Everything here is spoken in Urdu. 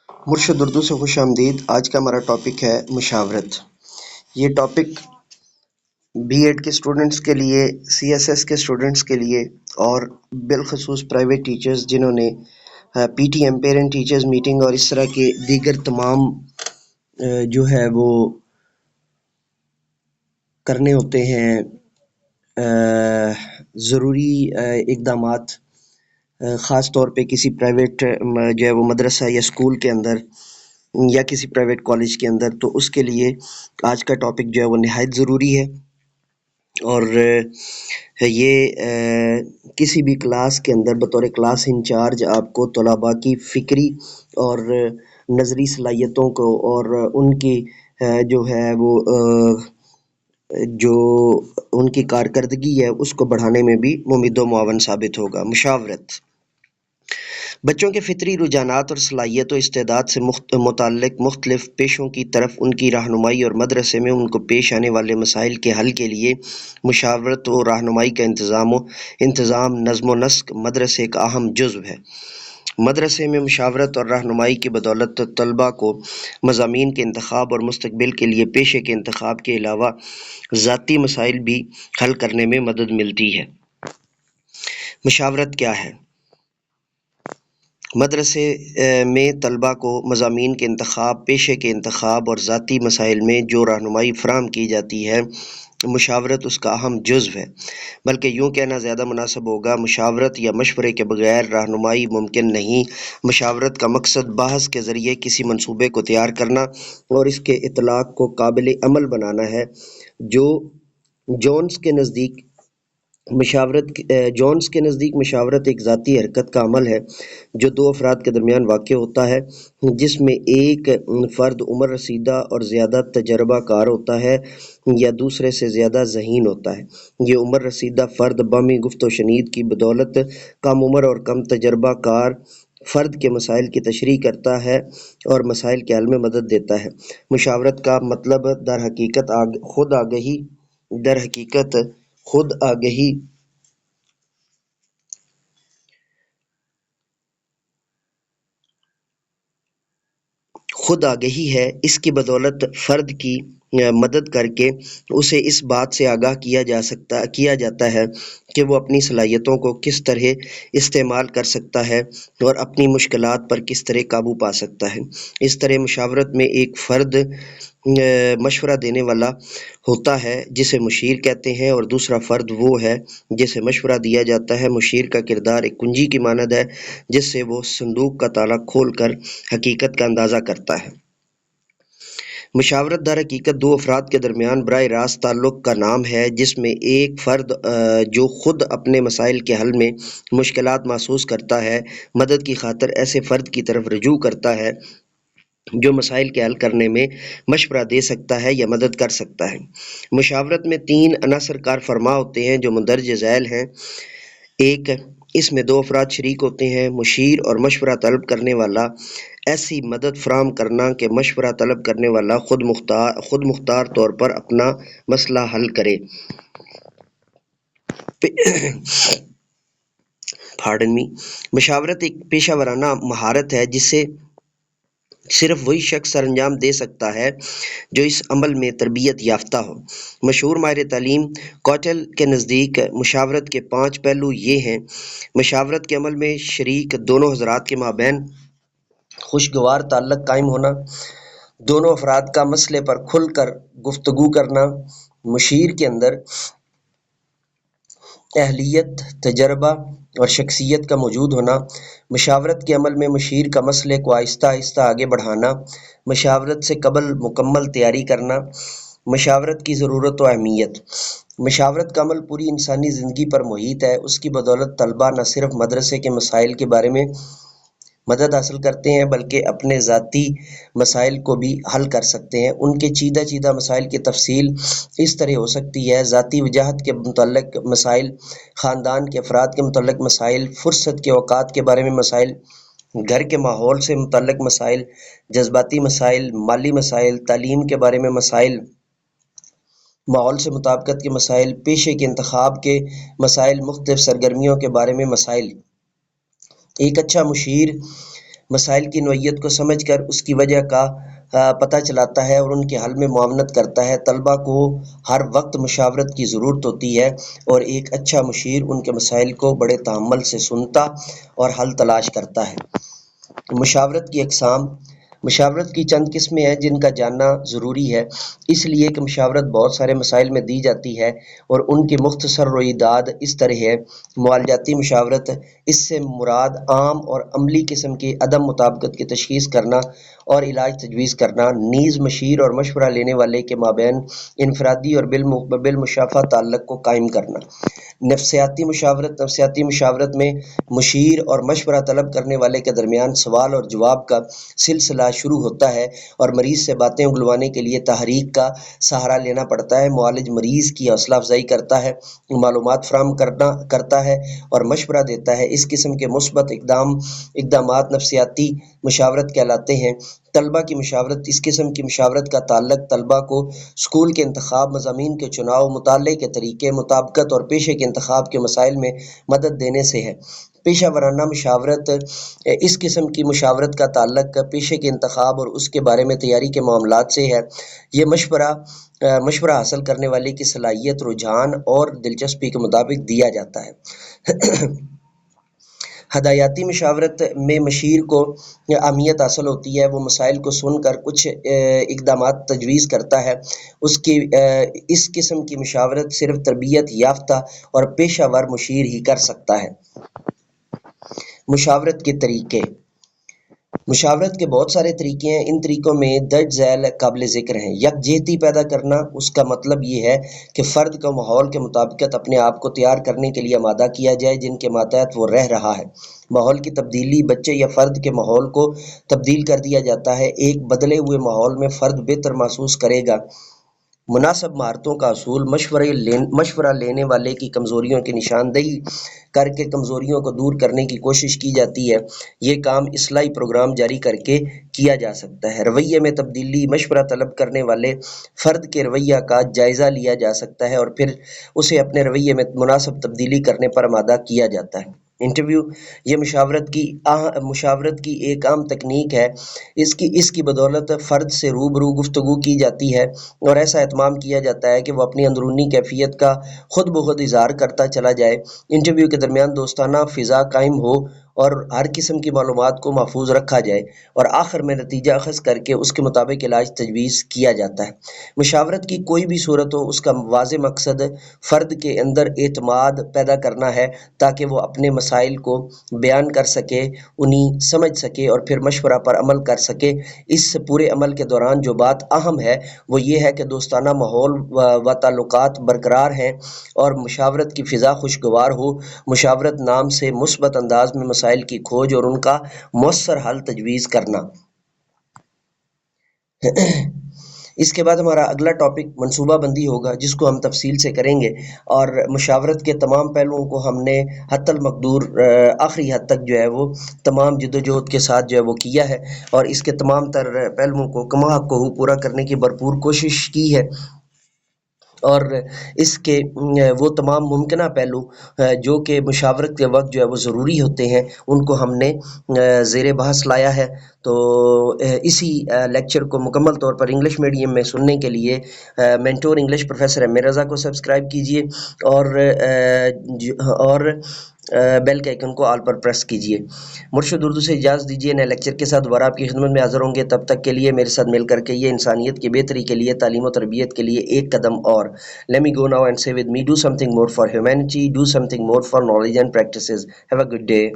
مرشد اردو سے خوش آمدید۔ آج کا ہمارا ٹاپک ہے مشاورت۔ یہ ٹاپک بی ایڈ کے اسٹوڈنٹس کے لیے، سی ایس ایس کے اسٹوڈنٹس کے لیے، اور بالخصوص پرائیویٹ ٹیچرز جنہوں نے P T M parent teachers meeting اور اس طرح کے دیگر تمام جو ہے وہ کرنے ہوتے ہیں ضروری اقدامات، خاص طور پہ کسی پرائیویٹ جو ہے وہ مدرسہ یا اسکول کے اندر یا کسی پرائیویٹ کالج کے اندر، تو اس کے لیے آج کا ٹاپک جو ہے وہ نہایت ضروری ہے۔ اور یہ کسی بھی کلاس کے اندر بطور کلاس انچارج آپ کو طلباء کی فکری اور نظری صلاحیتوں کو اور ان کی جو ہے وہ جو ان کی کارکردگی ہے اس کو بڑھانے میں بھی ممید و معاون ثابت ہوگا۔ مشاورت بچوں کے فطری رجحانات اور صلاحیت و استعداد سے متعلق مختلف پیشوں کی طرف ان کی رہنمائی اور مدرسے میں ان کو پیش آنے والے مسائل کے حل کے لیے مشاورت و رہنمائی کا انتظام نظم و نسق مدرسے کا اہم جزو ہے۔ مدرسے میں مشاورت اور رہنمائی کی بدولت طلباء کو مضامین کے انتخاب اور مستقبل کے لیے پیشے کے انتخاب کے علاوہ ذاتی مسائل بھی حل کرنے میں مدد ملتی ہے۔ مشاورت کیا ہے؟ مدرسے میں طلباء کو مضامین کے انتخاب، پیشے کے انتخاب اور ذاتی مسائل میں جو رہنمائی فراہم کی جاتی ہے، مشاورت اس کا اہم جزو ہے، بلکہ یوں کہنا زیادہ مناسب ہوگا مشاورت یا مشورے کے بغیر رہنمائی ممکن نہیں۔ مشاورت کا مقصد بحث کے ذریعے کسی منصوبے کو تیار کرنا اور اس کے اطلاق کو قابل عمل بنانا ہے۔ جونز کے نزدیک مشاورت ایک ذاتی حرکت کا عمل ہے جو دو افراد کے درمیان واقع ہوتا ہے، جس میں ایک فرد عمر رسیدہ اور زیادہ تجربہ کار ہوتا ہے یا دوسرے سے زیادہ ذہین ہوتا ہے۔ یہ عمر رسیدہ فرد باہمی گفت و شنید کی بدولت کم عمر اور کم تجربہ کار فرد کے مسائل کی تشریح کرتا ہے اور مسائل کے حل میں مدد دیتا ہے۔ مشاورت کا مطلب در حقیقت خود آگہی ہے۔ اس کی بدولت فرد کی مدد کر کے اسے اس بات سے آگاہ کیا جاتا ہے کہ وہ اپنی صلاحیتوں کو کس طرح استعمال کر سکتا ہے اور اپنی مشکلات پر کس طرح قابو پا سکتا ہے۔ اس طرح مشاورت میں ایک فرد مشورہ دینے والا ہوتا ہے جسے مشیر کہتے ہیں، اور دوسرا فرد وہ ہے جسے مشورہ دیا جاتا ہے۔ مشیر کا کردار ایک کنجی کی مانند ہے جس سے وہ صندوق کا تالا کھول کر حقیقت کا اندازہ کرتا ہے۔ مشاورت در حقیقت دو افراد کے درمیان براہ راست تعلق کا نام ہے، جس میں ایک فرد جو خود اپنے مسائل کے حل میں مشکلات محسوس کرتا ہے، مدد کی خاطر ایسے فرد کی طرف رجوع کرتا ہے جو مسائل کے حل کرنے میں مشورہ دے سکتا ہے یا مدد کر سکتا ہے۔ مشاورت میں تین عناصر کار فرما ہوتے ہیں جو مندرجہ ذیل ہیں۔ ایک، اس میں دو افراد شریک ہوتے ہیں، مشیر اور مشورہ طلب کرنے والا۔ ایسی مدد فراہم کرنا کہ مشورہ طلب کرنے والا خود مختار طور پر اپنا مسئلہ حل کرے۔ مشاورت ایک پیشہ ورانہ مہارت ہے جسے صرف وہی شخص سر انجام دے سکتا ہے جو اس عمل میں تربیت یافتہ ہو۔ مشہور ماہر تعلیم کوٹل کے نزدیک مشاورت کے 5 پہلو یہ ہیں۔ مشاورت کے عمل میں شریک دونوں حضرات کے مابین خوشگوار تعلق قائم ہونا، دونوں افراد کا مسئلے پر کھل کر گفتگو کرنا، مشیر کے اندر اہلیت، تجربہ اور شخصیت کا موجود ہونا، مشاورت کے عمل میں مشیر کا مسئلے کو آہستہ آہستہ آگے بڑھانا، مشاورت سے قبل مکمل تیاری کرنا، مشاورت کی ضرورت و اہمیت۔ مشاورت کا عمل پوری انسانی زندگی پر محیط ہے۔ اس کی بدولت طلباء نہ صرف مدرسے کے مسائل کے بارے میں مدد حاصل کرتے ہیں بلکہ اپنے ذاتی مسائل کو بھی حل کر سکتے ہیں۔ ان کے چیدہ مسائل کی تفصیل اس طرح ہو سکتی ہے: ذاتی وجاہت کے متعلق مسائل، خاندان کے افراد کے متعلق مسائل، فرصت کے اوقات کے بارے میں مسائل، گھر کے ماحول سے متعلق مسائل، جذباتی مسائل، مالی مسائل، تعلیم کے بارے میں مسائل، ماحول سے مطابقت کے مسائل، پیشے کے انتخاب کے مسائل، مختلف سرگرمیوں کے بارے میں مسائل۔ ایک اچھا مشیر مسائل کی نوعیت کو سمجھ کر اس کی وجہ کا پتہ چلاتا ہے اور ان کے حل میں معاونت کرتا ہے۔ طلباء کو ہر وقت مشاورت کی ضرورت ہوتی ہے اور ایک اچھا مشیر ان کے مسائل کو بڑے تحمل سے سنتا اور حل تلاش کرتا ہے۔ مشاورت کی اقسام۔ مشاورت کی چند قسمیں ہیں جن کا جاننا ضروری ہے، اس لیے کہ مشاورت بہت سارے مسائل میں دی جاتی ہے اور ان کی مختصر رویداد اس طرح ہے۔ معالجاتی مشاورت، اس سے مراد عام اور عملی قسم کی عدم مطابقت کی تشخیص کرنا اور علاج تجویز کرنا، نیز مشیر اور مشورہ لینے والے کے مابین انفرادی اور بالمشافہ تعلق کو قائم کرنا۔ نفسیاتی مشاورت۔ نفسیاتی مشاورت میں مشیر اور مشورہ طلب کرنے والے کے درمیان سوال اور جواب کا سلسلہ شروع ہوتا ہے اور مریض سے باتیں اگلوانے کے لیے تحریک کا سہارا لینا پڑتا ہے۔ معالج مریض کی حوصلہ افزائی کرتا ہے، معلومات فراہم کرتا ہے اور مشورہ دیتا ہے۔ اس قسم کے مثبت اقدامات نفسیاتی مشاورت کہلاتے ہیں۔ طلباء کی مشاورت۔ اس قسم کی مشاورت کا تعلق طلباء کو اسکول کے انتخاب، مضامین کے چناؤ، مطالعے کے طریقے، مطابقت اور پیشے کے انتخاب کے مسائل میں مدد دینے سے ہے۔ پیشہ ورانہ مشاورت۔ اس قسم کی مشاورت کا تعلق پیشے کے انتخاب اور اس کے بارے میں تیاری کے معاملات سے ہے۔ یہ مشورہ حاصل کرنے والے کی صلاحیت، رجحان اور دلچسپی کے مطابق دیا جاتا ہے۔ ہدایاتی مشاورت میں مشیر کو اہمیت حاصل ہوتی ہے، وہ مسائل کو سن کر کچھ اقدامات تجویز کرتا ہے۔ اس قسم کی مشاورت صرف تربیت یافتہ اور پیشہ ور مشیر ہی کر سکتا ہے۔ مشاورت کے طریقے۔ مشاورت کے بہت سارے طریقے ہیں، ان طریقوں میں درج ذیل قابل ذکر ہیں۔ یکجہتی پیدا کرنا، اس کا مطلب یہ ہے کہ فرد کو ماحول کے مطابق اپنے آپ کو تیار کرنے کے لیے آمادہ کیا جائے جن کے ماتحت وہ رہ رہا ہے۔ ماحول کی تبدیلی، بچے یا فرد کے ماحول کو تبدیل کر دیا جاتا ہے، ایک بدلے ہوئے ماحول میں فرد بہتر محسوس کرے گا۔ مناسب مہارتوں کا حصول، مشورہ لینے والے کی کمزوریوں کی نشاندہی کر کے کمزوریوں کو دور کرنے کی کوشش کی جاتی ہے۔ یہ کام اصلاحی پروگرام جاری کر کے کیا جا سکتا ہے۔ رویے میں تبدیلی، مشورہ طلب کرنے والے فرد کے رویہ کا جائزہ لیا جا سکتا ہے اور پھر اسے اپنے رویے میں مناسب تبدیلی کرنے پر آمادہ کیا جاتا ہے۔ انٹرویو، یہ مشاورت کی ایک عام تکنیک ہے۔ اس کی بدولت فرد سے روبرو گفتگو کی جاتی ہے اور ایسا اہتمام کیا جاتا ہے کہ وہ اپنی اندرونی کیفیت کا خود بخود اظہار کرتا چلا جائے۔ انٹرویو کے درمیان دوستانہ فضا قائم ہو اور ہر قسم کی معلومات کو محفوظ رکھا جائے اور آخر میں نتیجہ اخذ کر کے اس کے مطابق علاج تجویز کیا جاتا ہے۔ مشاورت کی کوئی بھی صورت ہو، اس کا واضح مقصد فرد کے اندر اعتماد پیدا کرنا ہے تاکہ وہ اپنے مسائل کو بیان کر سکے، انہیں سمجھ سکے اور پھر مشورہ پر عمل کر سکے۔ اس پورے عمل کے دوران جو بات اہم ہے وہ یہ ہے کہ دوستانہ ماحول و تعلقات برقرار ہیں اور مشاورت کی فضا خوشگوار ہو۔ مشاورت نام سے مثبت انداز میں مسائل کی کھوج اور ان کا مؤثر حل تجویز کرنا۔ اس کے بعد ہمارا اگلا ٹاپک منصوبہ بندی ہوگا جس کو ہم تفصیل سے کریں گے اور مشاورت کے تمام پہلوؤں کو ہم نے حتی المقدور آخری حد تک جو ہے وہ تمام جدوجہد کے ساتھ جو ہے وہ کیا ہے اور اس کے تمام تر پہلوؤں کو کما کو پورا کرنے کی بھرپور کوشش کی ہے اور اس کے وہ تمام ممکنہ پہلو جو کہ مشاورت کے وقت جو ہے وہ ضروری ہوتے ہیں ان کو ہم نے زیر بحث لایا ہے۔ تو اسی لیکچر کو مکمل طور پر انگلش میڈیم میں سننے کے لیے مینٹور انگلش پروفیسر ایم اے رضا کو سبسکرائب کیجئے اور بیل کے آئیکن کو آل پر پریس کیجئے۔ مرشد اردو سے اجازت دیجئے، نئے لیکچر کے ساتھ دوبارہ آپ کی خدمت میں حاضر ہوں گے۔ تب تک کے لیے میرے ساتھ مل کر کے یہ انسانیت کی بہتری کے لیے، تعلیم و تربیت کے لیے ایک قدم اور Let me go now and say with me, do something more for humanity, do something more for knowledge and practices. Have a good day.